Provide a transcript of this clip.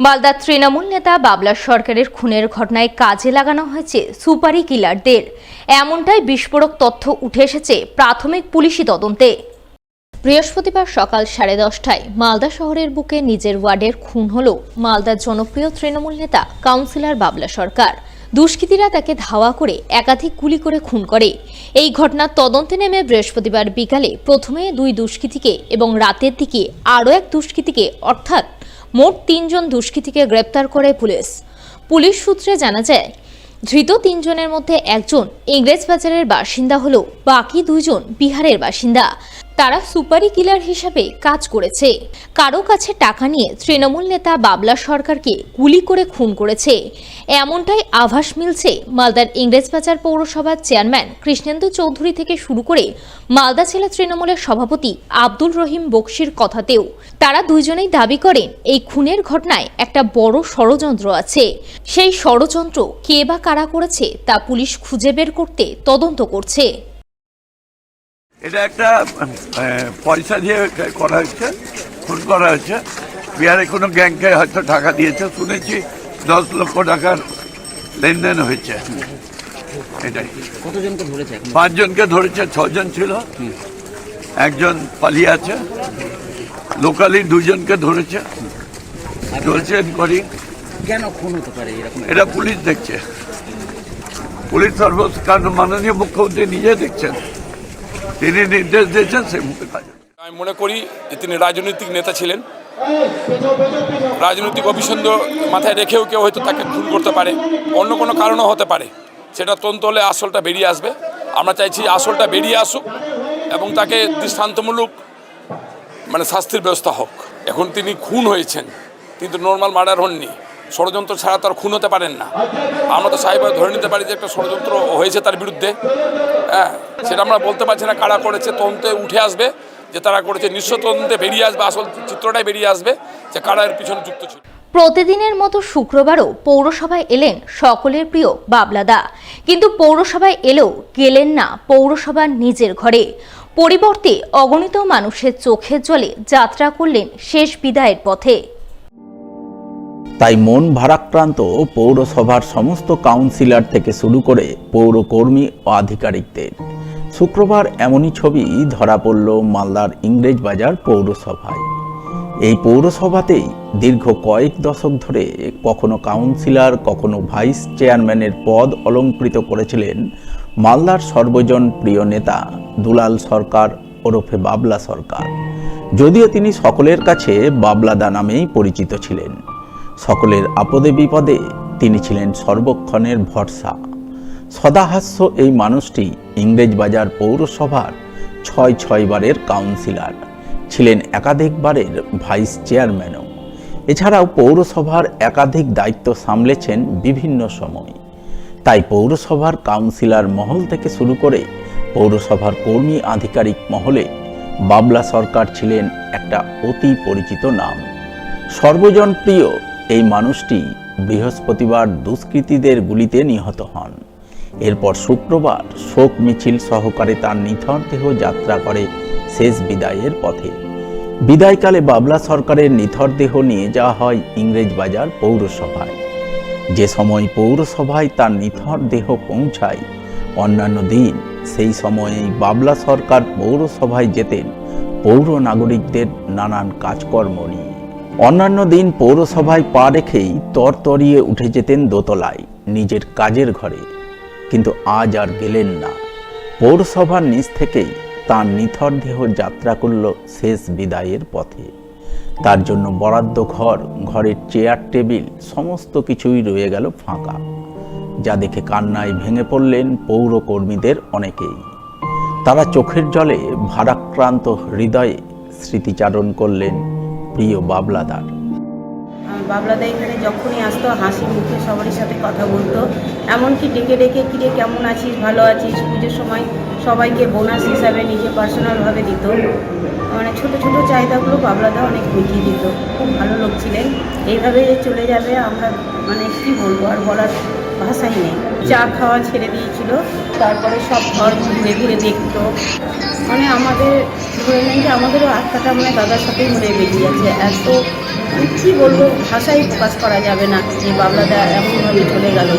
মালদার তৃণমূল নেতা বাবলা সরকারের খুনের ঘটনায় কাজে লাগানো হয়েছে সুপারি কিলারদের, এমনটাই বিস্ফোরক তথ্য উঠে এসেছে প্রাথমিক পুলিশি তদন্তে। বৃহস্পতিবার সকাল 10:30টায় মালদা শহরের বুকে নিজের ওয়ার্ডের খুন হল মালদার জনপ্রিয় তৃণমূল নেতা কাউন্সিলর বাবলা সরকার। দুষ্কৃতীরা তাকে ধাওয়া করে একাধিক গুলি করে খুন করে। এই ঘটনার তদন্তে নেমে বৃহস্পতিবার বিকালে প্রথমে 2 দুষ্কৃতীকে এবং রাতের দিকে আরও এক দুষ্কৃতীকে অর্থাৎ মোট 3 জন দুষ্কৃতীকে গ্রেপ্তার করে পুলিশ। পুলিশ সূত্রে জানা যায়, ধৃত 3 জনের মধ্যে একজন ইংরেজবাজারের বাসিন্দা হলেও বাকি 2 জন বিহারের বাসিন্দা। তারা সুপারি কিলার হিসাবে কাজ করেছে। কারো কাছে টাকা নিয়ে তৃণমূল নেতা বাবলা সরকারকে গুলি করে খুন করেছে, এমনটাই আভাস মিলছে মালদার ইংরেজবাজার পৌরসভার চেয়ারম্যান কৃষ্ণেন্দু চৌধুরী থেকে শুরু করে মালদা জেলা তৃণমূলের সভাপতি আব্দুল রহিম বক্সির কথাতেও। তারা দুইজনেই দাবি করেন এই খুনের ঘটনায় একটা বড় ষড়যন্ত্র আছে। সেই ষড়যন্ত্র কে বা কারা করেছে তা পুলিশ খুঁজে বের করতে তদন্ত করছে। এটা একটা পয়সা দিয়ে করা হয়েছে, খুন করা হয়েছে। বিহারে কোনো গ্যাংকে হয়তো টাকা দিয়েছে, শুনেছি 10 লক্ষ টাকার লেনদেন হয়েছে। এটাই। কতজনকে ধরেছে? 5 জনকে ধরেছে, 6 জন ছিল, একজন পালিয়ে আছে। লোকালি 2 জনকে ধরেছে, চলছে এনকোয়ারি। কেন খুন হতে পারে এরকম? এটা পুলিশ দেখছে। পুলিশ কারণ মাননীয় মুখ্যমন্ত্রী নিজে দেখছেন, তিনি নির্দেশ দিয়েছেন, সেই মুখে কাজ। আমি মনে করি যে তিনি রাজনৈতিক নেতা ছিলেন। রাজনৈতিক অভিসন্ধ মাথায় রেখেও কেউ হয়তো তাকে খুন করতে পারে, অন্য কোনো কারণও হতে পারে। সেটা তদন্ত হলে আসলটা বেরিয়ে আসবে। আমরা চাইছি আসলটা বেরিয়ে আসুক এবং তাকে দৃষ্টান্তমূলক শাস্তির ব্যবস্থা হোক। এখন তিনি খুন হয়েছেন, কিন্তু নর্মাল মার্ডার হননি। ষড়যন্ত্র ছাড়া তার খুন হতে পারেন না। আমরা তো সাহেব ধরে নিতে পারি যে একটা ষড়যন্ত্র হয়েছে তার বিরুদ্ধে। হ্যাঁ, সেটা আমরা বলতে পারছি না কারা করেছে। তদন্তে উঠে আসবে যে তারা করেছে, নিশ্চয় তদন্তে বেরিয়ে আসবে, আসল চিত্রটাই বেরিয়ে আসবে যে কারা এর পিছনে যুক্ত ছিল। প্রতিদিনের মতো শুক্রবারও পৌরসভায় এলেন সকলের প্রিয় বাবলাদা, কিন্তু পৌরসভায় এলেও গেলেন না পৌরসভার নিজের ঘরে। পরিবর্তে অগণিত মানুষের চোখের জলে যাত্রা করলেন শেষ বিদায়ের পথে। তাই মন ভারাক্রান্ত পৌরসভার সমস্ত কাউন্সিলর থেকে শুরু করে পৌরকর্মী ও আধিকারিকদের। শুক্রবার এমনই ছবি ধরা পড়ল মালদার ইংরেজবাজার পৌরসভায়। এই পৌরসভাতেই দীর্ঘ কয়েক দশক ধরে কখনো কাউন্সিলর, কখনো ভাইস চেয়ারম্যানের পদ অলঙ্কৃত করেছিলেন মালদার সর্বজন প্রিয় নেতা দুলাল সরকার ওরফে বাবলা সরকার। যদিও তিনি সকলের কাছে বাবলাদা নামেই পরিচিত ছিলেন। সকলের আপদে বিপদে তিনি ছিলেন সর্বক্ষণের ভরসা। সদাহাস্য এই মানুষটি ইংরেজবাজার পৌরসভার 6 বারের কাউন্সিলর ছিলেন, একাধিকবারের ভাইস চেয়ারম্যানও। এছাড়াও পৌরসভার একাধিক দায়িত্ব সামলেছেন বিভিন্ন সময়। তাই পৌরসভার কাউন্সিলর মহল থেকে শুরু করে পৌরসভার কর্মী আধিকারিক মহলে বাবলা সরকার ছিলেন একটা অতি পরিচিত নাম। সর্বজন প্রিয় এই মানুষটি বৃহস্পতিবার দুষ্কৃতীদের গুলিতে নিহত হন। এরপর শুক্রবার শোক মিছিল সহকারে তার নিথর দেহ যাত্রা করে শেষ বিদায়ের পথে। বিদায়কালে বাবলা সরকারের নিথর দেহ নিয়ে যাওয়া হয় ইংরেজবাজার পৌরসভায়। যে সময় পৌরসভায় তার নিথর দেহ পৌঁছায়, অন্যান্য দিন সেই সময়েই বাবলা সরকার পৌরসভায় যেতেন পৌর নাগরিকদের নানান কাজকর্ম নিয়ে। অন্যান্য দিন পৌরসভায় পা রেখেই তরতরিয়ে উঠে যেতেন দোতলায় নিজের কাজের ঘরে, কিন্তু আজ আর গেলেন না। পৌরসভার নিচ থেকেই তার নিথর দেহ যাত্রা করল শেষ বিদায়ের পথে। তার জন্য বরাদ্দ ঘর, ঘরের চেয়ার টেবিল সমস্ত কিছুই রয়ে গেল ফাঁকা, যা দেখে কান্নায় ভেঙে পড়লেন পৌরকর্মীদের অনেকেই। তারা চোখের জলে ভারাক্রান্ত হৃদয়ে স্মৃতিচারণ করলেন প্রিয় বাবলাদার। বাবলাদা এখানে যখনই আসতো হাসি মুখে সবারই সাথে কথা বলতো, এমনকি ডেকে ডেকে কিরে কেমন আছিস, ভালো আছিস, পুজোর সময় সবাইকে বোনাস হিসাবে নিজে পার্সোনালভাবে দিত। ছোটো ছোটো চাহিদাগুলো বাবলাদা অনেক মিটিয়ে দিত। খুব ভালো লোক ছিলেন। এইভাবে চলে যাবে আমরা কী বলবো, আর বলার ভাষাই নেই। চা খাওয়া ছেড়ে দিয়েছিল, তারপরে সব ঘর ঘুরে ঘুরে দেখতো। আমাদের ধরে নেন যে আমাদেরও আত্মাটা দাদার সাথেই বেরিয়ে আছে। এত কী বলবো, ভাষাই প্রকাশ করা যাবে না যে বাবলাদা এমনভাবে চলে গেল।